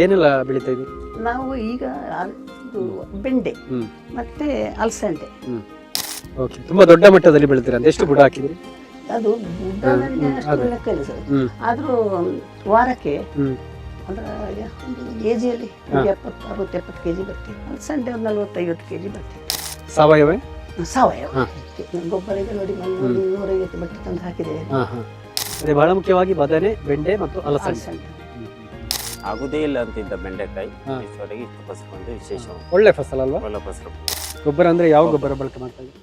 ಏನೆಲ್ಲ ಬೆಳೀತಾ ಇದ್ದೀರಿ? ನಾವು ಈಗ ಬೆಂಡೆ ಮತ್ತೆ ಅಲಸಂಡೆ. ಓಕೆ, ತುಂಬಾ ದೊಡ್ಡ ಮಟ್ಟದಲ್ಲಿ ಬೆಳಿತೀರಾ? ಎಷ್ಟು ಬುಡ ಹಾಕಿದ್ರಿ? ಅದು ಬುಡ ನನಗೆ ಅಷ್ಟು ಲೆಕ್ಕ ಇಲ್ಲ ಸರ್. ಆದ್ರೂ ವಾರಕ್ಕೆ ಅಂದ್ರೆ ಒಂದು ಕೆಜಿಯಲ್ಲಿ 70-60-70 ಕೆಜಿ ಬರ್ತೀವಿ. ಅಲಸಂಡೆ ಒಂದು 40-50 ಕೆಜಿ ಬರ್ತೀವಿ. ಸಾವಯವ ಗೊಬ್ಬರ ಈಗ ನೋಡಿ 150 ಬಟ್ಟೆ ತಂದು ಹಾಕಿದೆ. ಅದೇ ಬಹಳ ಮುಖ್ಯವಾಗಿ ಬದನೆ, ಬೆಂಡೆ ಮತ್ತು ಅಲಸಂಡೆ. ಆಗುದೇ ಇಲ್ಲ ಅಂತಿದ್ದ ಬೆಂಡೆಕಾಯಿ ಇಷ್ಟವರೆಗೆ ಇಷ್ಟು ಫಸಲು ಬಂದು ವಿಶೇಷ. ಒಳ್ಳೆ ಫಸಲ್ ಅಲ್ವಾ? ಒಳ್ಳೆ ಫಸಲು. ಗೊಬ್ಬರ ಅಂದ್ರೆ ಯಾವ ಗೊಬ್ಬರ ಬಳಕೆ ಮಾಡ್ತಾ ಇದ್ದೀವಿ?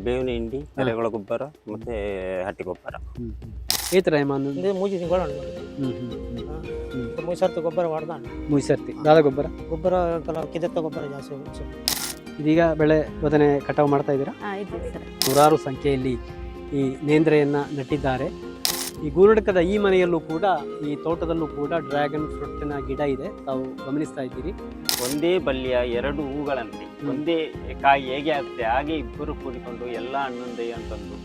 ಬೇವಿನ ಹಿಂಡಿ, ಎರೆಹುಳ ಗೊಬ್ಬರ ಮತ್ತೆ ಹಟ್ಟಿ ಗೊಬ್ಬರ. ಈ ತರ ಮೂಜಿ ತಿಂಗಳು ಮುಯ್ಸರ್ತಿ ಗೊಬ್ಬರ ಹೊಡೆದ ಮುಯ್ಸರ್ತಿ ದಾದ ಗೊಬ್ಬರ ಕಿದತ್ತ ಗೊಬ್ಬರ ಜಾಸ್ತಿ. ಇದೀಗ ಬೆಳೆ ಬದನೆ ಕಟಾವು ಮಾಡ್ತಾ ಇದ್ದೀರಾ? ನೂರಾರು ಸಂಖ್ಯೆಯಲ್ಲಿ ಈ ನೇಂದ್ರೆಯನ್ನ ನಟ್ಟಿದ್ದಾರೆ. ಈ ಗೂರಡಕದ ಈ ಮನೆಯಲ್ಲೂ ಕೂಡ, ಈ ತೋಟದಲ್ಲೂ ಕೂಡ ಡ್ರ್ಯಾಗನ್ ಫ್ರೂಟಿನ ಗಿಡ ಇದೆ, ತಾವು ಗಮನಿಸ್ತಾ ಇದ್ದೀರಿ. ಒಂದೇ ಬಳ್ಳಿಯ 2 ಹೂಗಳಂತೆ ಒಂದೇ ಕಾಯಿ ಹೇಗೆ ಆಗುತ್ತೆ ಹಾಗೆ ಇಬ್ಬರು ಕೂಡಿಕೊಂಡು ಎಲ್ಲ ಹಣ್ಣೊಂದೇ ಅಂತಂದು.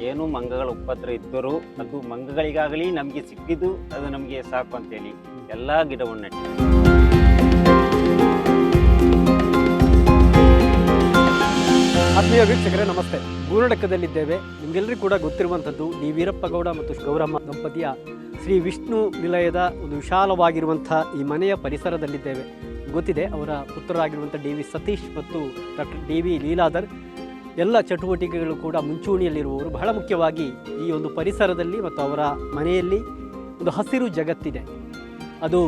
ಏನು ಮಂಗಗಳ ಉಪದ್ರ ಇದ್ದರೂ ಅದು ಮಂಗಗಳಿಗಾಗಲಿ ನಮಗೆ ಸಿಕ್ಕಿದ್ದು ಅದು ನಮಗೆ ಸಾಕು ಅಂತೇಳಿ ಎಲ್ಲ ಗಿಡವನ್ನು ನೆಟ್ಟಿ. ಆತ್ಮೀಯ ವೀಕ್ಷಕರೇ ನಮಸ್ತೆ. ಗೂರಡಕದಲ್ಲಿದ್ದೇವೆ. ನಿಮಗೆಲ್ಲರಿಗೂ ಕೂಡ ಗೊತ್ತಿರುವಂಥದ್ದು ಡಿ ವೀರಪ್ಪ ಗೌಡ ಮತ್ತು ಗೌರಮ್ಮ ದಂಪತಿಯ ಶ್ರೀ ವಿಷ್ಣು ನಿಲಯದ ಒಂದು ವಿಶಾಲವಾಗಿರುವಂಥ ಈ ಮನೆಯ ಪರಿಸರದಲ್ಲಿದ್ದೇವೆ. ಗೊತ್ತಿದೆ, ಅವರ ಪುತ್ರರಾಗಿರುವಂಥ ಡಿ ವಿ ಸತೀಶ್ ಮತ್ತು ಡಾಕ್ಟರ್ ಡಿ ವಿ ಲೀಲಾಧರ್ ಎಲ್ಲ ಚಟುವಟಿಕೆಗಳು ಕೂಡ ಮುಂಚೂಣಿಯಲ್ಲಿರುವವರು. ಬಹಳ ಮುಖ್ಯವಾಗಿ ಈ ಒಂದು ಪರಿಸರದಲ್ಲಿ ಮತ್ತು ಅವರ ಮನೆಯಲ್ಲಿ ಒಂದು ಹಸಿರು ಜಗತ್ತಿದೆ. ಅದು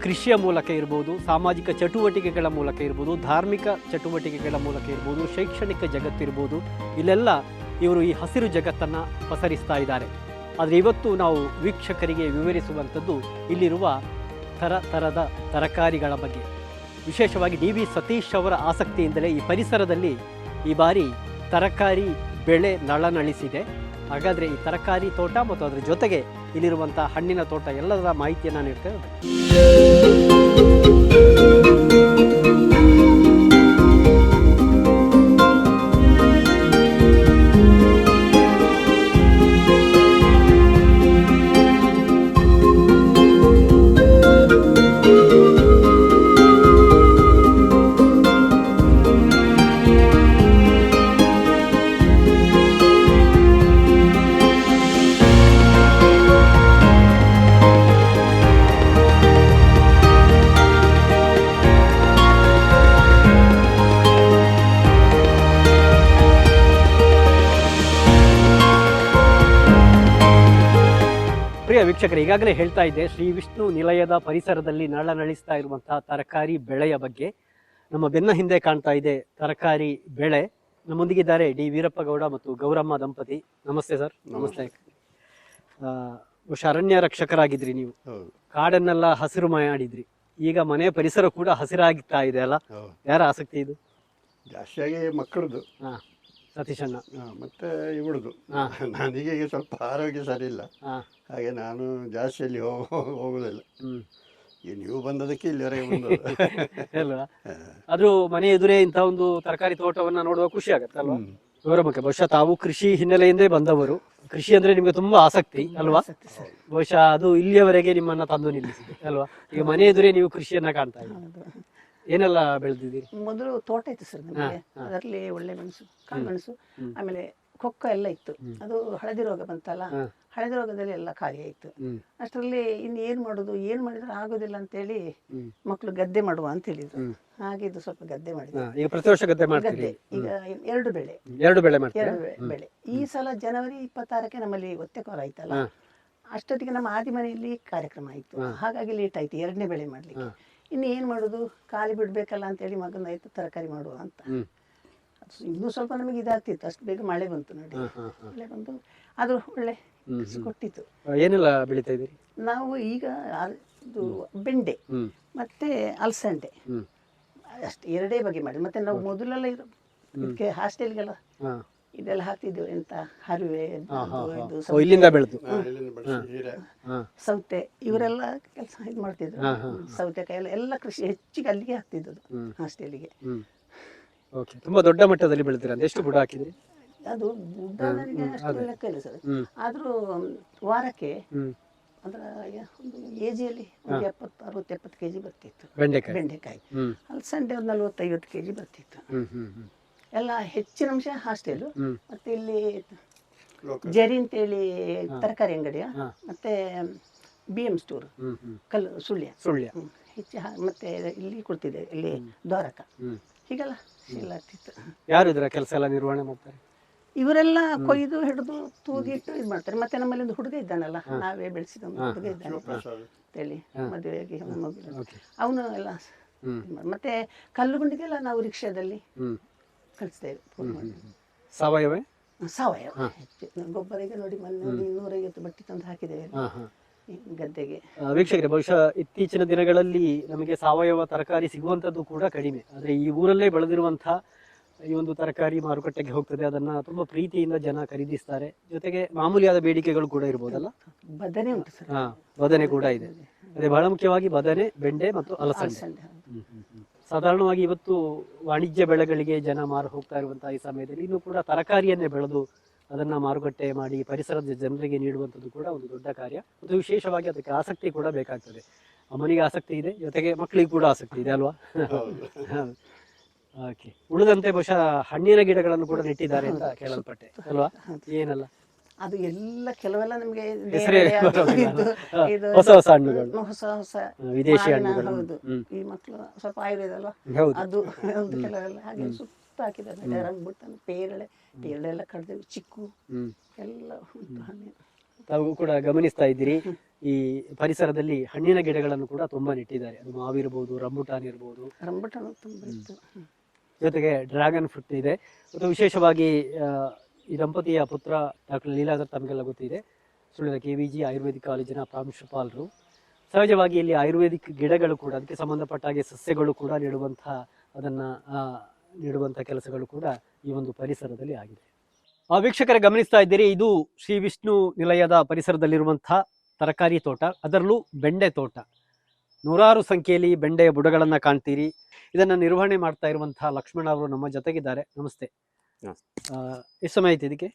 ಕೃಷಿಯ ಮೂಲಕ ಇರ್ಬೋದು, ಸಾಮಾಜಿಕ ಚಟುವಟಿಕೆಗಳ ಮೂಲಕ ಇರ್ಬೋದು, ಧಾರ್ಮಿಕ ಚಟುವಟಿಕೆಗಳ ಮೂಲಕ ಇರ್ಬೋದು, ಶೈಕ್ಷಣಿಕ ಜಗತ್ತಿರ್ಬೋದು. ಇಲ್ಲೆಲ್ಲ ಇವರು ಈ ಹಸಿರು ಜಗತ್ತನ್ನು ಪಸರಿಸ್ತಾ ಇದ್ದಾರೆ. ಆದರೆ ಇವತ್ತು ನಾವು ವೀಕ್ಷಕರಿಗೆ ವಿವರಿಸುವಂಥದ್ದು ಇಲ್ಲಿರುವ ಥರದ ತರಕಾರಿಗಳ ಬಗ್ಗೆ. ವಿಶೇಷವಾಗಿ ಡಿ ವಿ ಸತೀಶ್ ಅವರ ಆಸಕ್ತಿಯಿಂದಲೇ ಈ ಪರಿಸರದಲ್ಲಿ ಈ ಬಾರಿ ತರಕಾರಿ ಬೆಳೆ ನಳನಳಿಸಿದೆ. ಹಾಗಾದರೆ ಈ ತರಕಾರಿ ತೋಟ ಮತ್ತು ಅದರ ಜೊತೆಗೆ ಇಲ್ಲಿರುವಂಥ ಹಣ್ಣಿನ ತೋಟ ಎಲ್ಲದರ ಮಾಹಿತಿಯನ್ನು ನೀಡ್ತೇವೆ. ಪ್ರಿಯ ವೀಕ್ಷಕರು, ಈಗಾಗಲೇ ಹೇಳ್ತಾ ಇದ್ದೆ ಶ್ರೀ ವಿಷ್ಣು ನಿಲಯದ ಪರಿಸರದಲ್ಲಿ ನಳನಳಿಸ್ತಾ ಇರುವಂತಹ ತರಕಾರಿ ಬೆಳೆಯ ಬಗ್ಗೆ. ನಮ್ಮ ಬೆನ್ನ ಹಿಂದೆ ಕಾಣ್ತಾ ಇದೆ ತರಕಾರಿ ಬೆಳೆ. ನಮ್ಮೊಂದಿಗಿದ್ದಾರೆ ಡಿ ವೀರಪ್ಪ ಗೌಡ ಮತ್ತು ಗೌರಮ್ಮ ದಂಪತಿ. ನಮಸ್ತೆ ಸರ್. ನಮಸ್ತೆ. ಅರಣ್ಯ ರಕ್ಷಕರಾಗಿದ್ರಿ ನೀವು, ಕಾಡನ್ನೆಲ್ಲ ಹಸಿರು ಮಾಡಿದ್ರಿ. ಈಗ ಮನೆಯ ಪರಿಸರ ಕೂಡ ಹಸಿರಾಗ್ತಾ ಇದೆ ಅಲ್ಲ? ಯಾರ ಆಸಕ್ತಿ ಇದು? ಜಾಸ್ತಿಯಾಗಿ ಮಕ್ಕಳದು, ಸತೀಶಣ್ಣ ಮತ್ತೆ ಇವಳದು. ನನಗೆ ಈಗ ಸ್ವಲ್ಪ ಆರೋಗ್ಯ ಸರಿ ಇಲ್ಲ, ಹಾಗೆ ನಾನು ಜಾಸ್ತಿ ಅಲ್ಲಿ ಹೋಗುದಿಲ್ಲ. ನೀವು ಬಂದದಕ್ಕೆ ಇಲ್ಲಿವರೆಗೆ ಬಂದದ್ದು ಅಲ್ವಾ? ಆದ್ರೂ ಮನೆ ಎದುರೇ ಇಂಥ ಒಂದು ತರಕಾರಿ ತೋಟವನ್ನ ನೋಡುವ ಖುಷಿ ಆಗತ್ತಲ್ವಾ? ಗೌರಮ್ಮಕ್ಕೆ ಬಹುಶಃ ತಾವು ಕೃಷಿ ಹಿನ್ನೆಲೆಯಿಂದೇ ಬಂದವರು. ಕೃಷಿ ಅಂದ್ರೆ ನಿಮ್ಗೆ ತುಂಬಾ ಆಸಕ್ತಿ ಅಲ್ವಾ? ಬಹುಶಃ ಅದು ಇಲ್ಲಿಯವರೆಗೆ ನಿಮ್ಮನ್ನ ತಂದು ನಿಲ್ಲಿಸಿದೆ ಅಲ್ವಾ? ಈಗ ಮನೆ ಎದುರೇ ನೀವು ಕೃಷಿಯನ್ನ ಕಾಣ್ತಾ ಇದ್ದೀರಿ. ಏನೆಲ್ಲ ಬೆಳೆದಿದ್ದೀರಿ? ಮೊದಲು ತೋಟ ಇತ್ತು ಸರ್ ನಮಗೆ. ಅದರಲ್ಲಿ ಒಳ್ಳೆ ಮೆಣಸು, ಕಾಳು ಮೆಣಸು, ಆಮೇಲೆ ಕೊಕ್ಕ ಎಲ್ಲ ಇತ್ತು. ಅದು ಹಳದಿ ರೋಗ ಬಂತಲ್ಲ, ಹಳದಿ ರೋಗದಲ್ಲಿ ಎಲ್ಲ ಖಾಲಿ ಆಯ್ತು. ಅಷ್ಟರಲ್ಲಿ ಇನ್ನು ಏನ್ ಮಾಡುದು, ಏನ್ ಮಾಡಿದ್ರೆ ಆಗೋದಿಲ್ಲ ಅಂತೇಳಿ ಮಕ್ಕಳು ಗದ್ದೆ ಮಾಡುವ ಅಂತ ಹೇಳಿದ್ರು. ಹಾಗೆ ಇದು ಸ್ವಲ್ಪ ಗದ್ದೆ ಮಾಡಿದ್ರು. ಈಗ ಪ್ರತಿ ವರ್ಷ ಗದ್ದೆ ಮಾಡ್ತೀರಿ? ಈಗ 2 ಬೆಳೆ. 2 ಬೆಳೆ ಮಾಡ್ತೀರಾ? 2 ಬೆಳೆ. ಈ ಸಲ ಜನವರಿ 26ಕ್ಕೆ ನಮ್ಮಲ್ಲಿ ಒತ್ತೆಕೋರ ಆಯ್ತಲ್ಲ, ಅಷ್ಟೊತ್ತಿಗೆ ನಮ್ಮ ಆದಿ ಮನೆಯಲ್ಲಿ ಕಾರ್ಯಕ್ರಮ ಆಯ್ತು. ಹಾಗಾಗಿ ಲೇಟ್ ಆಯ್ತು 2ನೇ ಬೆಳೆ ಮಾಡ್ಲಿಕ್ಕೆ. ಇನ್ನು ಏನ್ ಮಾಡುದು, ಖಾಲಿ ಬಿಡ್ಬೇಕಲ್ಲ ಅಂತೇಳಿ ಮಗನಾಯ್ತು ತರಕಾರಿ ಮಾಡುವ ಅಂತ. ಇನ್ನೂ ಸ್ವಲ್ಪ ನಮಗೆ ಇದಾಗ್ತಿತ್ತು, ಅಷ್ಟು ಬೇಗ ಮಳೆ ಬಂತು ನೋಡಿ. ಮಳೆ ಬಂದು ಅದು ಒಳ್ಳೆ ಕೊಟ್ಟಿತ್ತು. ಏನೆಲ್ಲ ಬೆಳೀತಾ ಇದ್ದೀರಿ? ನಾವು ಈಗ ಬೆಂಡೆ ಮತ್ತೆ ಅಲಸಂಡೆ ಅಷ್ಟು 2 ಬಗೆ ಮಾಡಿ. ಮತ್ತೆ ನಾವು ಮೊದಲೆಲ್ಲ ಇದಕ್ಕೆ ಹಾಸ್ಟೆಲ್ಗೆಲ್ಲ ಇದೆಲ್ಲ ಹಾಕ್ತಿದ್ವಿ. ಎಂತ ಹರಿವೆ, ಸೌತೆ, ಇವರೆಲ್ಲ ಕೆಲಸ ಇದು ಮಾಡ್ತಿದ್ರು. ಸೌತೆಕಾಯಿ ಎಲ್ಲ ಕೃಷಿ ಹೆಚ್ಚಿಗೆ ಅಲ್ಲಿಗೆ ಹಾಕ್ತಿದ್ದು ಹಾಸ್ಟೆಲಿಗೆ. ತುಂಬಾ ದೊಡ್ಡ ಮಟ್ಟದಲ್ಲಿ ಬೆಳೆದಿರ? ಎಷ್ಟು ಬುಡ ಹಾಕಿದ್ರಿ? ಅದು ಬುಡ ನನಗೆ ಅಷ್ಟು ಲೆಕ್ಕ ಇಲ್ಲ ಸರ್. ಆದ್ರೂ ವಾರಕ್ಕೆ ಅದರ ಒಂದು AGಯಲ್ಲಿ ಒಂದು 60-70 kg ಬರ್ತಿತ್ತು ಬೆಂಡೆಕಾಯಿ. ಹ್ಮ್ ಅಲಸಂಡೆ ಒಂದು 40-50 kg ಬರ್ತಿತ್ತು. ಎಲ್ಲ ಹೆಚ್ಚಿನ ಅಂಶ ಹಾಸ್ಟೆಲು. ಮತ್ತೆ ಇಲ್ಲಿ ಜರಿ ಅಂತೇಳಿ ತರಕಾರಿ ಅಂಗಡಿಯ, ಮತ್ತೆ BM ಸ್ಟೋರ್ ಸುಳ್ಯ ಮತ್ತೆ ಇಲ್ಲಿ ಕೊಡ್ತಿದೆ, ಇಲ್ಲಿ ದ್ವಾರಕ, ಹೀಗೆಲ್ಲ ಎಲ್ಲ ಆಗ್ತಿತ್ತು. ಯಾರು ಇದರ ಕೆಲಸ ಎಲ್ಲ ನಿರ್ವಹಣೆ ಮಾಡ್ತಾರೆ? ಇವರೆಲ್ಲ ಕೊಯ್ದು ಹಿಡಿದು ತೂದಿಟ್ಟು ಇದು ಮಾಡ್ತಾರೆ. ಮತ್ತೆ ನಮ್ಮಲ್ಲಿ ಒಂದು ಹುಡುಗ ಇದ್ದಾನಲ್ಲ, ನಾವೇ ಬೆಳೆಸಿದ ಒಂದು ಹುಡುಗ ಇದ್ದಾನೆ ಅಂತೇಳಿ, ಮದುವೆಯಾಗಿ ಅವನು ಎಲ್ಲ ಮತ್ತೆ ಕಲ್ಲುಗುಂಡಿಗೆಲ್ಲ ನಾವು ರಿಕ್ಷಾದಲ್ಲಿ ಕಳಿಸ್ತೇವೆ. ಸಾವಯವ ಗೊಬ್ಬರ ಈಗ ನೋಡಿ ಮೊನ್ನೆ 250 ಬಟ್ಟಿ ತಂದು ಹಾಕಿದ್ದೇವೆ ಗದ್ದೆಗೆ. ವೀಕ್ಷಕರೇ, ಬಹುಶಃ ಇತ್ತೀಚಿನ ದಿನಗಳಲ್ಲಿ ನಮಗೆ ಸಾವಯವ ತರಕಾರಿ ಸಿಗುವಂತದ್ದು ಕೂಡ ಕಡಿಮೆ. ಆದ್ರೆ ಈ ಊರಲ್ಲೇ ಬೆಳೆದಿರುವಂತಹ ಈ ಒಂದು ತರಕಾರಿ ಮಾರುಕಟ್ಟೆಗೆ ಹೋಗ್ತದೆ, ಅದನ್ನ ತುಂಬಾ ಪ್ರೀತಿಯಿಂದ ಜನ ಖರೀದಿಸ್ತಾರೆ. ಜೊತೆಗೆ ಮಾಮೂಲಿಯಾದ ಬೇಡಿಕೆಗಳು ಕೂಡ ಇರ್ಬೋದಲ್ಲ? ಬದನೆ ಉಂಟು ಸರ್. ಬದನೆ ಕೂಡ ಇದೆ. ಅದೇ ಬಹಳ ಮುಖ್ಯವಾಗಿ ಬದನೆ, ಬೆಂಡೆ ಮತ್ತು ಅಲಸಂಡೆ. ಸಾಧಾರಣವಾಗಿ ಇವತ್ತು ವಾಣಿಜ್ಯ ಬೆಳೆಗಳಿಗೆ ಜನ ಮಾರು ಹೋಗ್ತಾ ಇರುವಂತಹ ಈ ಸಮಯದಲ್ಲಿ ಇನ್ನು ಕೂಡ ತರಕಾರಿಯನ್ನೇ ಬೆಳೆದು ಅದನ್ನ ಮಾರುಕಟ್ಟೆ ಮಾಡಿ ಪರಿಸರದ ಜನರಿಗೆ ನೀಡುವಂಥದ್ದು ಕೂಡ ಒಂದು ದೊಡ್ಡ ಕಾರ್ಯ. ಮತ್ತು ವಿಶೇಷವಾಗಿ ಅದಕ್ಕೆ ಆಸಕ್ತಿ ಕೂಡ ಬೇಕಾಗ್ತದೆ. ಅಮ್ಮನಿಗೆ ಆಸಕ್ತಿ ಇದೆ, ಜೊತೆಗೆ ಮಕ್ಕಳಿಗೆ ಕೂಡ ಆಸಕ್ತಿ ಇದೆ ಅಲ್ವಾ? ಓಕೆ. ಉಳಿದಂತೆ ಬಹುಶಃ ಹಣ್ಣಿನ ಗಿಡಗಳನ್ನು ಕೂಡ ನೆಟ್ಟಿದ್ದಾರೆ ಅಂತ ಕೇಳಲ್ಪಟ್ಟೆ ಅಲ್ವಾ? ಏನಲ್ಲ ಅದು ಎಲ್ಲ ಕೆಲವೆಲ್ಲ ನಮಗೆ ಹೊಸ ಹೊಸ ಹಣ್ಣುಗಳು, ಹೊಸ ವಿದೇಶಿ ಹಣ್ಣುಗಳು. ಹೌದು, ಈ ಮಕ್ಕಳು ಸ್ವಲ್ಪ ಆಯುರ್ವೇದ ಅಲ್ವಾ, ಅದು ಒಂದು ಕೆಲವೆಲ್ಲ ಹಾಗೆ ಸುತ್ತ ಹಾಕಿದ್ದಾರೆ. ರಂಬುಟಾನ್, ಪೇರಳೆ ಎಲ್ಲ ಕಡ್ದೇವಿ, ಚಿಕ್ಕು ಎಲ್ಲ ಉಂಟು ಹಣ್ಣು. ತಾವು ಕೂಡ ಗಮನಿಸ್ತಾ ಇದ್ದೀರಿ, ಈ ಪರಿಸರದಲ್ಲಿ ಹಣ್ಣಿನ ಗಿಡಗಳನ್ನು ಕೂಡ ತುಂಬಾ ನೆಟ್ಟಿದ್ದಾರೆ. ಅದು ಮಾವಿರ್ಬೋದು, ರಂಬುಟಾನ್ ಇರ್ಬೋದು, ರಂಬುಟಾನ್ ತುಂಬಾ ಇತ್ತು. ಜೊತೆಗೆ ಡ್ರ್ಯಾಗನ್ ಫ್ರೂಟ್ ಇದೆ. ಮತ್ತು ವಿಶೇಷವಾಗಿ ಈ ದಂಪತಿಯ ಪುತ್ರ ಡಾಕ್ಟರ್ ಲೀಲಾಧರ್, ತಮಗೆಲ್ಲ ಗೊತ್ತಿದೆ, ಸುಳ್ಯದ KVG ಆಯುರ್ವೇದಿಕ್ ಕಾಲೇಜಿನ ಪ್ರಾಂಶುಪಾಲರು. ಸಹಜವಾಗಿ ಇಲ್ಲಿ ಆಯುರ್ವೇದಿಕ್ ಗಿಡಗಳು ಕೂಡ, ಅದಕ್ಕೆ ಸಂಬಂಧಪಟ್ಟ ಹಾಗೆ ಸಸ್ಯಗಳು ಕೂಡ ನೀಡುವಂತಹ ಕೆಲಸಗಳು ಕೂಡ ಈ ಒಂದು ಪರಿಸರದಲ್ಲಿ ಆಗಿದೆ. ವೀಕ್ಷಕರೇ, ಗಮನಿಸ್ತಾ ಇದ್ದೀರಿ, ಇದು ಶ್ರೀ ವಿಷ್ಣು ನಿಲಯದ ಪರಿಸರದಲ್ಲಿರುವಂತಹ ತರಕಾರಿ ತೋಟ, ಅದರಲ್ಲೂ ಬೆಂಡೆ ತೋಟ. ನೂರಾರು ಸಂಖ್ಯೆಯಲ್ಲಿ ಬೆಂಡೆಯ ಬುಡಗಳನ್ನು ಕಾಣ್ತೀರಿ. ಇದನ್ನ ನಿರ್ವಹಣೆ ಮಾಡ್ತಾ ಇರುವಂತಹ ಲಕ್ಷ್ಮಣ ಅವರು ನಮ್ಮ ಜೊತೆಗಿದ್ದಾರೆ. ನಮಸ್ತೆ. ಎಷ್ಟು ಸಮಯ ಆಯ್ತು ಇದಕ್ಕೆ?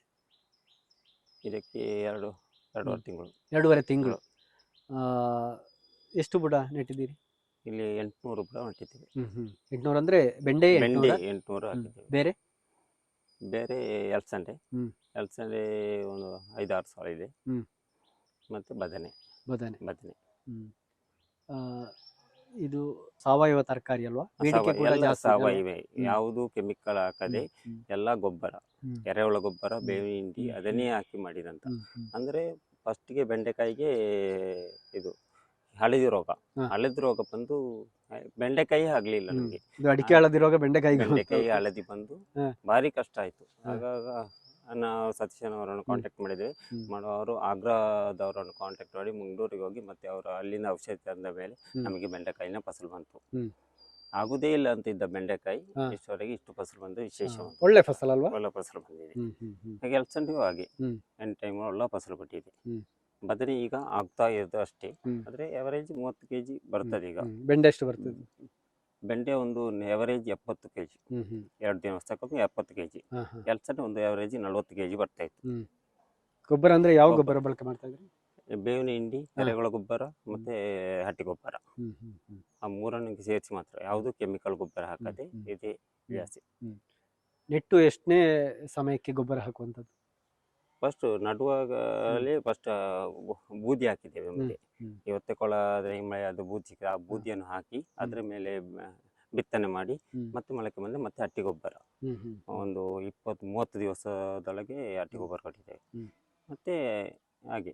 ಇದಕ್ಕೆ ಎರಡೂವರೆ ತಿಂಗಳು. ಎಷ್ಟು ಬುಡ ನೆಟ್ಟಿದ್ದೀರಿ? ಇಲ್ಲಿ 800 ಬುಡ ನೆಟ್ಟಿದ್ದೀವಿ. 800 ಅಂದ್ರೆ ಬೆಂಡೆ 800 ಹಾಕಿದ್ದೀವಿ. ಬೇರೆ ಅಲಸಂಡೆ ಒಂದು 5-6 ಸಾಲ ಇದೆ. ಮತ್ತೆ ಬದನೆ. ಇದು ಸಾವಯವ ತರಕಾರಿ ಅಲ್ವಾ? ಸಾವಯವ, ಯಾವುದು ಕೆಮಿಕಲ್ ಹಾಕದೆ ಎಲ್ಲ ಗೊಬ್ಬರ, ಎರೆಹುಳ ಗೊಬ್ಬರ, ಬೇವಿನ ಹಿಂಡಿ ಅದನ್ನೇ ಹಾಕಿ ಮಾಡಿದಂತ. ಅಂದ್ರೆ ಫಸ್ಟ್ಗೆ ಬೆಂಡೆಕಾಯಿಗೆ ಇದು ಹಳದಿ ರೋಗ ಬಂದು ಬೆಂಡೆಕಾಯಿ ಆಗ್ಲಿಲ್ಲ ನಮ್ಗೆ. ಅಡಿಕೆ ಹಳದಿ ರೋಗ ಬೆಂಡೆಕಾಯಿ ಹಳದಿ ಬಂದು ಭಾರಿ ಕಷ್ಟ ಆಯ್ತು. ಆಗಾಗ ನಾವು ಸತೀಶನ್ ಅವರನ್ನು ಕಾಂಟ್ಯಾಕ್ಟ್ ಮಾಡಿದ್ದೇವೆ. ಅವರು ಆಗ್ರಾದವರನ್ನು ಕಾಂಟ್ಯಾಕ್ಟ್ ಮಾಡಿ ಮಂಗಳೂರಿಗೆ ಹೋಗಿ ಮತ್ತೆ ಅವರು ಅಲ್ಲಿಂದ ಔಷಧಿ ತಂದ ಮೇಲೆ ನಮಗೆ ಬೆಂಡೆಕಾಯಿನ ಫಸಲು ಬಂತು. ಆಗುದೇ ಇಲ್ಲ ಅಂತ ಇದ್ದ ಬೆಂಡೆಕಾಯಿ ಇಷ್ಟವರೆಗೆ ಇಷ್ಟು ಫಸಲು ಬಂದು ವಿಶೇಷ. ಒಳ್ಳೆ ಫಸಲು ಅಲ್ವಾ? ಒಳ್ಳೆ ಫಸಲು ಬಂದಿದೆ. ಹಾಗೆ ಅಲಸಂಡೆಯೂ ಹಾಗೆ ಎಂಟು ಟೈಮ್ ಒಳ್ಳೆ ಫಸಲು ಕೊಟ್ಟಿದೆ. ಬದನೆ ಈಗ ಆಗ್ತಾ ಇರೋದು ಅಷ್ಟೇ, ಆದ್ರೆ ಎವರೇಜ್ 30 kg ಬರ್ತದೆ. ಈಗ ಬೆಂಡೆ ಎಷ್ಟು ಬರ್ತದೆ? ಬೆಂಡೆ ಒಂದು ಎವರೇಜ್ 70 kg, 2 ದಿವಸಕ್ಕೊಮ್ಮೆ 70 kg. ಅಲಸಂಡೆ ಒಂದು ಎವರೇಜ್ 40 kg ಬರ್ತಾ ಇತ್ತು. ಗೊಬ್ಬರ ಅಂದ್ರೆ ಯಾವ ಗೊಬ್ಬರ ಬಳಕೆ ಮಾಡ್ತಾ ಇದ್ರಿ? ಬೇವಿನ ಹಿಂಡಿ, ಎರೆಹುಳ ಗೊಬ್ಬರ ಮತ್ತೆ ಹಟ್ಟಿ ಗೊಬ್ಬರ, ಆ ಮೂರನ್ನು ಸೇರಿಸಿ ಮಾತ್ರ, ಯಾವುದು ಕೆಮಿಕಲ್ ಗೊಬ್ಬರ ಹಾಕದೆ ಇದೆ ಜಾಸ್ತಿ. ನೆಟ್ಟು ಎಷ್ಟನೇ ಸಮಯಕ್ಕೆ ಗೊಬ್ಬರ ಹಾಕುವಂಥದ್ದು? ಫಸ್ಟ್ ನಡುವಾಗಲೇ ಫಸ್ಟ್ ಬೂದಿ ಹಾಕಿದ್ದೇವೆ. ಮುಂದೆ ಇವತ್ತೆ ಕೊಳ ಮಳೆ ಅದು ಬೂದಿ ಸಿಕ್ಕಿದೆ, ಆ ಬೂದಿಯನ್ನು ಹಾಕಿ ಅದ್ರ ಮೇಲೆ ಬಿತ್ತನೆ ಮಾಡಿ ಮತ್ತೆ ಮೊಳಕೆ ಬಂದ್ರೆ ಮತ್ತೆ ಹಟ್ಟಿ ಗೊಬ್ಬರ ಒಂದು 20-30 ದಿವಸದೊಳಗೆ ಹಟ್ಟಿ ಗೊಬ್ಬರ ಕೊಟ್ಟಿದ್ದೇವೆ. ಮತ್ತೆ ಹಾಗೆ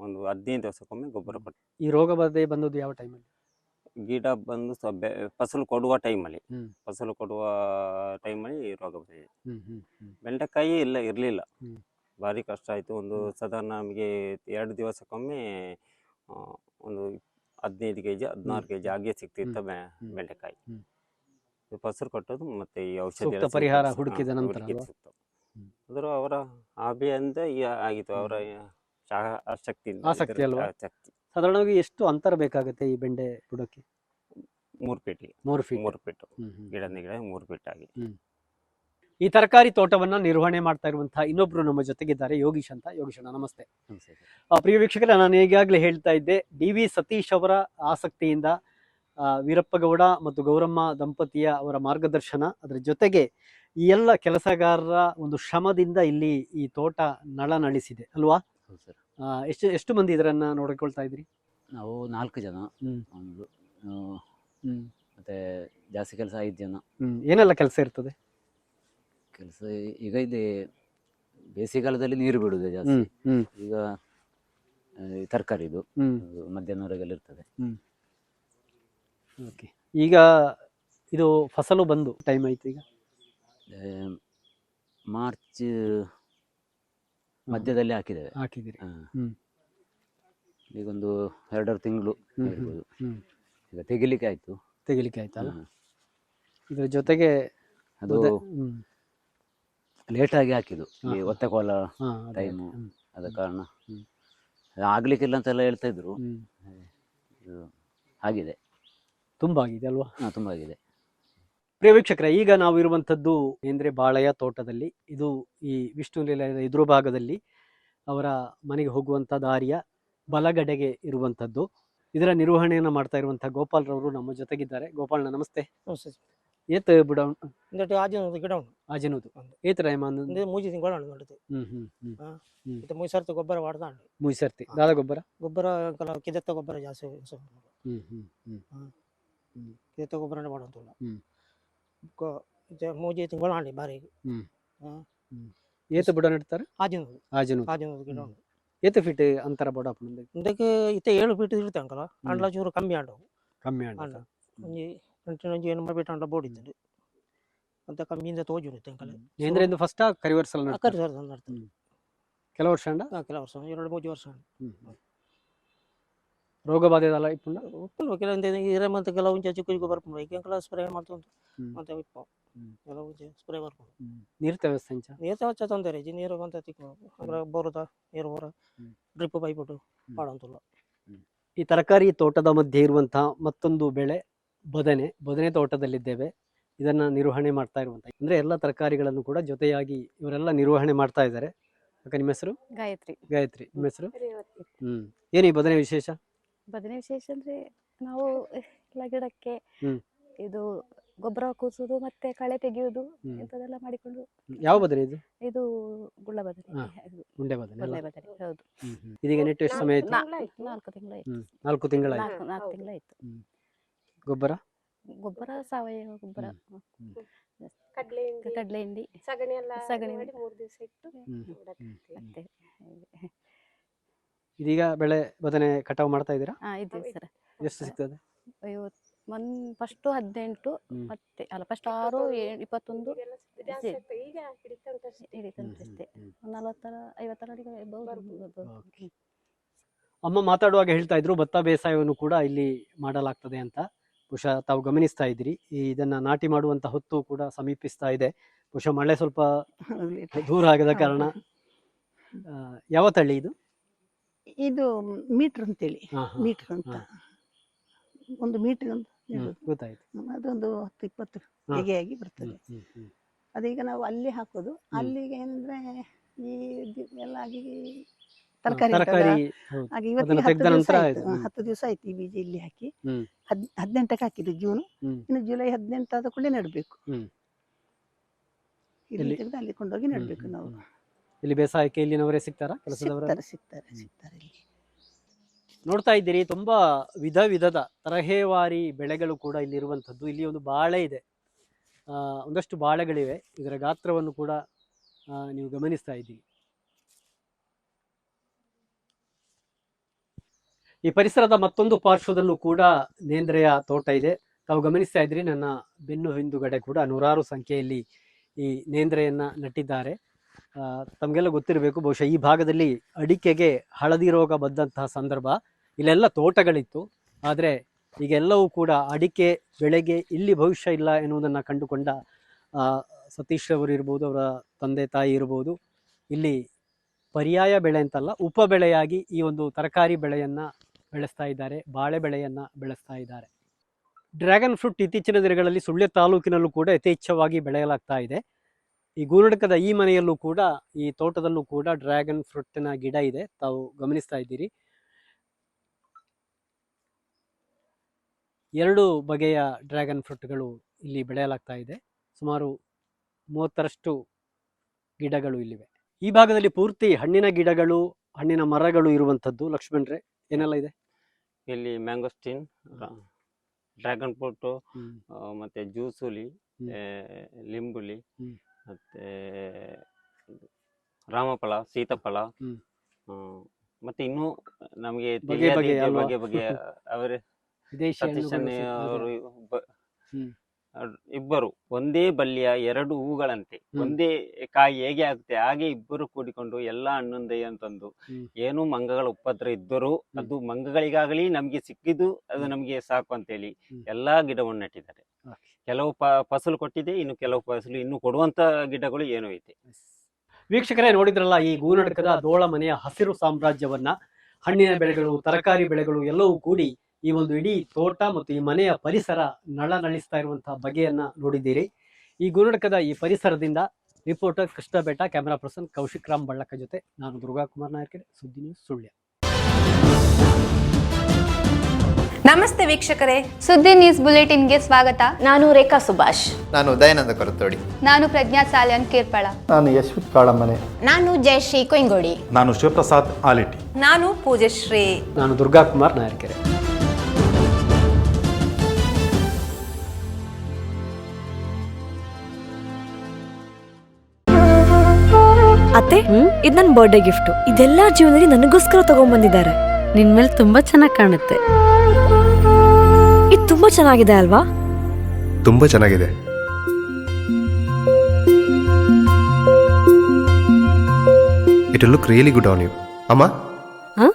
ಒಂದು 15 ದಿವಸಕ್ಕೊಮ್ಮೆ ಗೊಬ್ಬರ ಕೊಟ್ಟು. ಈ ರೋಗ ಬಾಧೆ ಬಂದದ್ದು ಯಾವ ಟೈಮಲ್ಲಿ? ಗಿಡ ಬಂದು ಫಸಲು ಕೊಡುವ ಟೈಮಲ್ಲಿ ರೋಗ ಬಂದಿದೆ. ಬೆಂಡೆಕಾಯಿ ಇರಲಿಲ್ಲ, ಭಾರಿ ಕಷ್ಟ ಆಯಿತು. ಒಂದು ಸಾಧಾರಣ ನಮಗೆ 2 ದಿವಸಕ್ಕೊಮ್ಮೆ ಒಂದು 15 kg 16 kg ಹಾಗೆ ಸಿಗ್ತಿತ್ತು ಬೆಂಡೆಕಾಯಿ. ಫಸಲು ಕೊಟ್ಟದ್ದು ಮತ್ತೆ ಈ ಔಷಧಿ ಪರಿಹಾರ ಹುಡುಕಿದ ನಂತರ ಅದ್ರ ಅವರ ಹಾಬಿ ಅಂತ ಆಗಿತ್ತು, ಅವರ ಆಸಕ್ತಿ. ಸಾಧಾರಣವಾಗಿ ಎಷ್ಟು ಅಂತರ ಬೇಕಾಗುತ್ತೆ ಈ ಬೆಂಡೆ ಬುಡಕ್ಕೆ? 3 ಫೀಟ್ ಗಿಡ 3 ಫೀಟ್ ಆಗಿ. ಈ ತರಕಾರಿ ತೋಟವನ್ನ ನಿರ್ವಹಣೆ ಮಾಡ್ತಾ ಇರುವಂತಹ ಇನ್ನೊಬ್ರು ನಮ್ಮ ಜೊತೆಗಿದ್ದಾರೆ, ಯೋಗೀಶ್ ಅಂತ. ಯೋಗೀಶ್ ಅಣ್ಣ ನಮಸ್ತೆ. ಪ್ರಿಯ ವೀಕ್ಷಕರೇ, ನಾನು ಈಗಾಗಲೇ ಹೇಳ್ತಾ ಇದ್ದೆ, DV ಸತೀಶ್ ಅವರ ಆಸಕ್ತಿಯಿಂದ ವೀರಪ್ಪಗೌಡ ಮತ್ತು ಗೌರಮ್ಮ ದಂಪತಿಯ ಅವರ ಮಾರ್ಗದರ್ಶನ, ಅದರ ಜೊತೆಗೆ ಈ ಎಲ್ಲ ಕೆಲಸಗಾರರ ಒಂದು ಶ್ರಮದಿಂದ ಇಲ್ಲಿ ಈ ತೋಟ ನಳನಳಿಸಿದೆ ಅಲ್ವಾ? ಹೌದು ಸರ್. ಎಷ್ಟು ಮಂದಿ ಇದರನ್ನ ನೋಡಿಕೊಳ್ತಾ ಇದ್ರಿ? ನಾವು 4 ಜನ. ಒಂದು ಮತ್ತೆ ಜಾಸ್ತಿ ಕೆಲಸ 5 ಜನ. ಏನೆಲ್ಲ ಕೆಲಸ ಇರ್ತದೆ? ಕೆಲಸ ಈಗ ಇದೆ, ಬೇಸಿಗೆಗಾಲದಲ್ಲಿ ನೀರು ಬಿಡುದು ಜಾಸ್ತಿ. ಈಗ ತರಕಾರಿದು ಮಧ್ಯಾಹ್ನವರೆಗೆಲ್ಲ ಇರ್ತದೆ. ಓಕೆ. ಈಗ ಇದು ಫಸಲು ಬಂದು ಟೈಮ್ ಆಯ್ತು, ಈಗ ಮಾರ್ಚ್ ಮಧ್ಯದಲ್ಲಿ ಹಾಕಿದ್ದೀರಿ. ಈಗೊಂದು 2 ತಿಂಗಳು ಇರ್ಬೋದು. ಈಗ ತೆಗಿಲಿಕ್ಕೆ ಆಯ್ತಲ್ಲ. ಇದ್ರ ಜೊತೆಗೆ ಅದು ಲೇಟ್ ಆಗಿ ಹಾಕಿದ್ದು, ಈ ಒತ್ತೆ ಕೋಲ ಟೈಮು, ಆದ ಕಾರಣ ಆಗ್ಲಿಕ್ಕಿಲ್ಲ ಅಂತೆಲ್ಲ ಹೇಳ್ತಾ ಇದ್ರು. ಆಗಿದೆ, ತುಂಬಾ ಆಗಿದೆ ಅಲ್ವಾ? ತುಂಬಾ ಆಗಿದೆ. ಪ್ರಿಯ ವೀಕ್ಷಕರೇ, ಈಗ ನಾವು ಇರುವಂಥದ್ದು ಅಂದ್ರೆ ಬಾಳೆಯ ತೋಟದಲ್ಲಿ. ಇದು ಈ ವಿಷ್ಣು ನಿಲಯದ ಎದುರು ಭಾಗದಲ್ಲಿ ಅವರ ಮನೆಗೆ ಹೋಗುವಂಥ ದಾರಿಯ ಬಲಗಡೆಗೆ ಇರುವಂಥದ್ದು. ಇದರ ನಿರ್ವಹಣೆಯನ್ನು ಮಾಡ್ತಾ ಇರುವಂತಹ ಗೋಪಾಲ್ ರವರು ನಮ್ಮ ಜೊತೆಗಿದ್ದಾರೆ. ಗೋಪಾಲ್ನ ನಮಸ್ತೆ. ಏತ್ ಬಿಡ ಆಜನೂದು ಏತ್ ಮೂಜಿ ತಿಂಗಳು ನೋಡುತ್ತೆ. ಮೂಜಿ ಸರ್ತಿ ಗೊಬ್ಬರ ವಾಡ್ದಾಂಡು. ಮೂಜಿ ಸರ್ತಿ ದಾದ ಗೊಬ್ಬರ ಕಿದತ್ತ ಗೊಬ್ಬರ ಜಾಸ್ತಿ ಕಿದತ್ತ ಗೊಬ್ಬರನೇ ಮಾಡೋದಿಲ್ಲ. ಮೂಜಿ ತಿಂಗಳು ಆಂಡಿ ಬಾರಿ ಏತ್ ಬಿಡ ನೆಡ್ತಾರೆ? ಆಜನೂದು ಗಿಡ ಏತ್ ಫೀಟ್ ಅಂತರ ಬೋಡ ಇದಕ್ಕೆ 7 ಫೀಟ್ ಇರುತ್ತೆ ಅಂಕಲ. ಅಂಡ್ಲ ಚೂರು ಕಮ್ಮಿ ಆಂಡು ಒಂಜಿ 8 ಮರಬೇಟ ಅಂಡ್ಲ ಬೋಡಿದ್ದು ಅಂತ ಕಮ್ಮಿಯಿಂದ ತೋಜಿರುತ್ತೆ ಅಂಕಲ. ಏಂದ್ರಿಂದ ಫಸ್ಟ್ ಕರಿವರ್ಸಲ್ ನಡ್ತಾರೆ ಕೆಲವು ವರ್ಷ ಕೆಲವು ವರ್ಷ 2-3 ವರ್ಷ ರೋಗ ಬಾಧೆ ಅಲ್ಲ ಇಪ್ಪುಂಡ ಉಪ್ಪು ಕೆಲವೊಂದು ಇರ ಮತ್ತೆ ಕೆಲವು ಚಿಕ್ಕ ಬರ್ಕೊಂಡು ಈಗ ಸ್ಪ್ರೇ ಮಾಡ್ತಂತ ಮತ್ತೆ ಉಪ್ಪು ಕೆಲವು ಸ್ಪ್ರೇ ಬರ್ಕೊಂಡು ನೀರು ವ್ಯವಸ್ಥೆ ನೀರು ವ್ಯವಸ್ಥೆ ತೊಂದರೆ ನೀರು ಬಂತ ತಿಕ್ಕೊಂಡು ಅಂದ್ರೆ ಬೋರದ ನೀರು ಹೊರ ಡ್ರಿಪ್ ಪೈಬಿಟ್ಟು ಮಾಡೋಂತಲ್ಲ. ಈ ತರಕಾರಿ ತೋಟದ ಮಧ್ಯೆ ಇರುವಂತಹ ಮತ್ತೊಂದು ಬೆಳೆ ಬದನೆ ತೋಟದಲ್ಲಿದ್ದೇವೆ. ಇದನ್ನ ನಿರ್ವಹಣೆ ಮಾಡ್ತಾ ಇರುವಂತ ಅಂದ್ರೆ ಎಲ್ಲ ತರಕಾರಿಗಳನ್ನು ಕೂಡ ಜೊತೆಯಾಗಿ ಇವರೆಲ್ಲ ನಿರ್ವಹಣೆ ಮಾಡ್ತಾ ಇದ್ದಾರೆ. ಅಕ್ಕ, ನಿಮ್ಮ ಹೆಸರು? ಗಾಯತ್ರಿ. ನಿಮ್ಮ ಹೆಸರು? ಏನು ಈ ಬದನೆ ವಿಶೇಷ? ಬದನೆ ವಿಶೇಷ ಅಂದ್ರೆ ನಾವು ಎಲ್ಲ ಗಿಡಕ್ಕೆ ಇದು ಗೊಬ್ಬರ ಕೂಸುದು ಮತ್ತೆ ಕಳೆ ತೆಗೆಯುವುದು ಇಂಥದೆಲ್ಲ ಮಾಡಿಕೊಂಡು. ಯಾವ ಬದನೆ ಇದು? ಇದು ಗುಳ್ಳ ಬದನೆ, ಗುಂಡೆ ಬದನೆ. ಹೌದು. ಇದೀಗ ನೆಟ್ಟು ಎಷ್ಟು ಸಮಯ ಆಯ್ತು? 4 ತಿಂಗಳಾಯ್ತು. 4 ತಿಂಗಳಾಯ್ತು. ಗೊಬ್ಬರ ಸಾವಯವ ಗೊಬ್ಬರ, ಕಡಲೆ ಹಿಂಡಿ, ಸಗಣಿ 3 ದಿವಸ ಇಟ್ಟು ಮತ್ತೆ ಇದೀಗ ಬೆಳೆ ಬದನೆ ಕಟಾವು ಮಾಡ್ತಾ ಇದ್ದೀರಾ? ಇದ್ದೀವಿ ಸರ್. ಎಷ್ಟು ಸಿಗ್ತದೆ? ಫಸ್ಟ್ 18 ಮತ್ತೆ ಅಲ್ಲ ಫಸ್ಟ್ 6 21 ಹಿಡಿತಂತಷ್ಟೇ. 40-50 ಅಮ್ಮ ಮಾತಾಡುವಾಗ ಹೇಳ್ತಾ ಇದ್ರು ಭತ್ತ ಬೇಸಾಯವನ್ನು ಕೂಡ ಇಲ್ಲಿ ಮಾಡಲಾಗ್ತದೆ ಅಂತ. ಬಹುಶಃ ತಾವು ಗಮನಿಸ್ತಾ ಇದ್ದೀರಿ. ಇದನ್ನ ನಾಟಿ ಮಾಡುವಂತ ಹೊತ್ತು ಕೂಡ ಸಮೀಪಿಸ್ತಾ ಇದೆ. ಬಹುಶಃ ಮಳೆ ಸ್ವಲ್ಪ ದೂರ ಆಗದ ಕಾರಣ. ಯಾವ ತಳಿ ಇದು? ಇದು ಮೀಟರ್ ಅಂತೇಳಿ, ಮೀಟರ್ ಅಂತ ಒಂದು ಮೀಟರ್ ಅಂತ ಗೊತ್ತಾಯ್ತು. ಅದೊಂದು 10-20 ಹೇಗೆಯಾಗಿ ಬರ್ತದೆ. ಅದೀಗ ನಾವು ಅಲ್ಲಿ ಹಾಕೋದು. ಅಲ್ಲಿಗೆ ಏನಂದ್ರೆ ಈ ಎಲ್ಲ ಆಗಿ ತರಕಾರಿ ಹಾಗೆ ಇವತ್ತಿಗೆ 10 ದಿವಸ ಆಯ್ತು ಈ ಬೀಜ ಇಲ್ಲಿ ಹಾಕಿ. 18ಕ್ಕೆ ಹಾಕಿದ್ದು ಜೂನ್. ಇನ್ನು ಜುಲೈ 18 ಆದ ಕೂಡಲೇ ನೆಡಬೇಕು. ಇಲ್ಲಿ ತೆಗೆದು ಅಲ್ಲಿ ಕೊಂಡೋಗಿ ನೆಡಬೇಕು ನಾವು. ಇಲ್ಲಿ ಬೇಸಾಯಕ್ಕೆ ಇಲ್ಲಿನವರೇ ಸಿಗ್ತಾರಾ? ಕೆಲಸದವರು ಸಿಗ್ತಾರೆ ಇಲ್ಲಿ. ನೋಡ್ತಾ ಇದ್ದೀರಿ, ತುಂಬಾ ವಿಧದ ತರಹೇವಾರಿ ಬೆಳೆಗಳು ಕೂಡ ಇಲ್ಲಿ ಇರುವಂಥದ್ದು. ಇಲ್ಲಿ ಒಂದು ಬಾಳೆ ಇದೆ, ಒಂದಷ್ಟು ಬಾಳೆಗಳಿವೆ. ಇದರ ಗಾತ್ರವನ್ನು ಕೂಡ ನೀವು ಗಮನಿಸ್ತಾ ಇದ್ದೀರಿ. ಈ ಪರಿಸರದ ಮತ್ತೊಂದು ಪಾರ್ಶ್ವದಲ್ಲೂ ಕೂಡ ನೇಂದ್ರೆಯ ತೋಟ ಇದೆ. ತಾವು ಗಮನಿಸ್ತಾ ಇದ್ರಿ, ನನ್ನ ಬೆನ್ನು ಹಿಂದುಗಡೆ ಕೂಡ 100 ಸಂಖ್ಯೆಯಲ್ಲಿ ಈ ನೇಂದ್ರೆಯನ್ನ ನಟ್ಟಿದ್ದಾರೆ. ತಮಗೆಲ್ಲ ಗೊತ್ತಿರಬೇಕು, ಬಹುಶಃ ಈ ಭಾಗದಲ್ಲಿ ಅಡಿಕೆಗೆ ಹಳದಿ ರೋಗ ಬಂದಂತಹ ಸಂದರ್ಭ. ಇಲ್ಲೆಲ್ಲ ತೋಟಗಳಿತ್ತು, ಆದರೆ ಈಗೆಲ್ಲವೂ ಕೂಡ ಅಡಿಕೆ ಬೆಳೆಗೆ ಇಲ್ಲಿ ಭವಿಷ್ಯ ಇಲ್ಲ ಎನ್ನುವುದನ್ನು ಕಂಡುಕೊಂಡ ಸತೀಶ್ ಅವರು ಇರ್ಬೋದು, ಅವರ ತಂದೆ ತಾಯಿ ಇರ್ಬೋದು, ಇಲ್ಲಿ ಪರ್ಯಾಯ ಬೆಳೆ ಅಂತಲ್ಲ, ಉಪ ಬೆಳೆಯಾಗಿ ಈ ಒಂದು ತರಕಾರಿ ಬೆಳೆಯನ್ನು ಬೆಳೆಸ್ತಾ ಇದ್ದಾರೆ, ಬಾಳೆ ಬೆಳೆಯನ್ನು ಬೆಳೆಸ್ತಾ ಇದ್ದಾರೆ. ಡ್ರ್ಯಾಗನ್ ಫ್ರೂಟ್ ಇತ್ತೀಚಿನ ದಿನಗಳಲ್ಲಿ ಸುಳ್ಯ ತಾಲೂಕಿನಲ್ಲೂ ಕೂಡ ಯಥೇಚ್ಛವಾಗಿ ಬೆಳೆಯಲಾಗ್ತಾ ಇದೆ. ಈ ಗೂನಡಕದ ಈ ಮನೆಯಲ್ಲೂ ಕೂಡ, ಈ ತೋಟದಲ್ಲೂ ಕೂಡ ಡ್ರ್ಯಾಗನ್ ಫ್ರೂಟಿನ ಗಿಡ ಇದೆ, ತಾವು ಗಮನಿಸ್ತಾ ಇದ್ದೀರಿ. 2 ಬಗೆಯ ಡ್ರ್ಯಾಗನ್ ಫ್ರೂಟ್ಗಳು ಇಲ್ಲಿ ಬೆಳೆಯಲಾಗ್ತಾ ಇದೆ. ಸುಮಾರು 30ರಷ್ಟು ಗಿಡಗಳು ಇಲ್ಲಿವೆ. ಈ ಭಾಗದಲ್ಲಿ ಪೂರ್ತಿ ಹಣ್ಣಿನ ಗಿಡಗಳು, ಹಣ್ಣಿನ ಮರಗಳು ಇರುವಂಥದ್ದು. ಲಕ್ಷ್ಮಣ್ರೆ, ಏನೆಲ್ಲ ಇದೆ ಇಲ್ಲಿ? ಮ್ಯಾಂಗೋಸ್ಟಿನ್, ಡ್ರ್ಯಾಗನ್ ಫ್ರೂಟ್, ಮತ್ತೆ ಜ್ಯೂಸುಲಿ, ಲಿಂಬುಲಿ, ಮತ್ತೆ ರಾಮಫಲ, ಸೀತಾಫಲ, ಮತ್ತೆ ಇನ್ನೂ ನಮಗೆ ಬಗೆ ಬಗೆಯ ಅವರೇ ಅವರು ಇಬ್ಬರು ಒಂದೇ ಬಳ್ಳಿಯ 2 ಹೂಗಳಂತೆ, ಒಂದೇ ಕಾಯಿ ಹೇಗೆ ಆಗುತ್ತೆ ಹಾಗೆ ಇಬ್ಬರು ಕೂಡಿಕೊಂಡು ಎಲ್ಲ ಹಣ್ಣುಂದೆಯ ಅಂತಂದು, ಏನು ಮಂಗಗಳ ಉಪದ್ರ ಇದ್ದರೂ ಅದು ಮಂಗಗಳಿಗಾಗಲಿ ನಮ್ಗೆ ಸಿಕ್ಕಿದ್ದು ಅದು ನಮ್ಗೆ ಸಾಕು ಅಂತೇಳಿ ಎಲ್ಲಾ ಗಿಡವನ್ನು ನೆಟ್ಟಿದ್ದಾರೆ. ಕೆಲವು ಫಸಲು ಕೊಟ್ಟಿದೆ, ಇನ್ನು ಕೆಲವು ಫಸಲು ಇನ್ನು ಕೊಡುವಂತ ಗಿಡಗಳು ಏನೋ ಐತೆ. ವೀಕ್ಷಕರೇ, ನೋಡಿದ್ರಲ್ಲ ಈ ಗೂನಡಕದ ದೋಳ ಮನೆಯ ಹಸಿರು ಸಾಮ್ರಾಜ್ಯವನ್ನ. ಹಣ್ಣಿನ ಬೆಳೆಗಳು, ತರಕಾರಿ ಬೆಳೆಗಳು ಎಲ್ಲವೂ ಕೂಡಿ ಈ ಒಂದು ಇಡೀ ತೋಟ ಮತ್ತು ಈ ಮನೆಯ ಪರಿಸರ ನಳಿಸ್ತಾ ಇರುವಂತಹ ಬಗೆಯನ್ನ ನೋಡಿದ್ದೀರಿ. ಈ ಗೂನಡಕದ ಈ ಪರಿಸರದಿಂದ ರಿಪೋರ್ಟರ್ ಕೃಷ್ಣ ಬೇಟ, ಕ್ಯಾಮರಾ ಪರ್ಸನ್ ಕೌಶಿಕ್ ರಾಮ್ ಬಳ್ಳಕ ಜೊತೆ ನಾನು ದುರ್ಗಾಕುಮಾರ್ ನಾಯಕರೆ, ಸುದ್ದಿ ನ್ಯೂಸ್, ಸುಳ್ಯ. ನಮಸ್ತೆ ವೀಕ್ಷಕರೇ, ಸುದ್ದಿ ನ್ಯೂಸ್ ಬುಲೆಟಿನ್ಗೆ ಸ್ವಾಗತ. ನಾನು ರೇಖಾ ಸುಭಾಷ್. ನಾನು ದಯಾನಂದ ಕೊರತೋಡಿ. ನಾನು ಪ್ರಜ್ಞಾ ಸಾಲ್ಯನ್ ಕಿರ್ಪಳ. ನಾನು ಯಶ್ವಿತ್ ಕಾಳಮನೆ. ನಾನು ಜಯಶ್ರೀ ಕೊಯ್ಗೋಡಿ. ನಾನು ಶಿವಪ್ರಸಾದ್ ಆಲಿಟಿ. ನಾನು ಪೂಜಶ್ರೀ. ನಾನು ದುರ್ಗಾಕುಮಾರ್ ನಾಯಕರೆ. ಅತ್ತೆ, ಇದು ನನ್ನ ಬರ್ಡೇ ಗಿಫ್ಟ್. ಇದೆಲ್ಲ ಜೀವನದಲ್ಲಿ ನನಗೋಸ್ಕರ ತಗೊಂಡ್ಬಂದಿದ್ದಾರೆ. ನಿನ್ ಮೇಲೆ ತುಂಬಾ ಚೆನ್ನಾಗಿ ಕಾಣುತ್ತೆ. ಇದು ತುಂಬಾ ಚೆನ್ನಾಗಿದೆ ಅಲ್ವಾ? ತುಂಬಾ ಚೆನ್ನಾಗಿದೆ. It will look really good on you. Amma? Huh?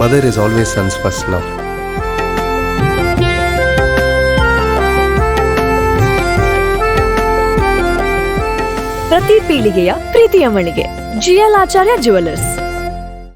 Mother is always son's first love. ಪ್ರತಿ ಪೀಳಿಗೆಯ ಪ್ರೀತಿಯ ಮಳಿಗೆ, GL ಆಚಾರ್ಯ ಜುವೆಲ್ಲರ್ಸ್.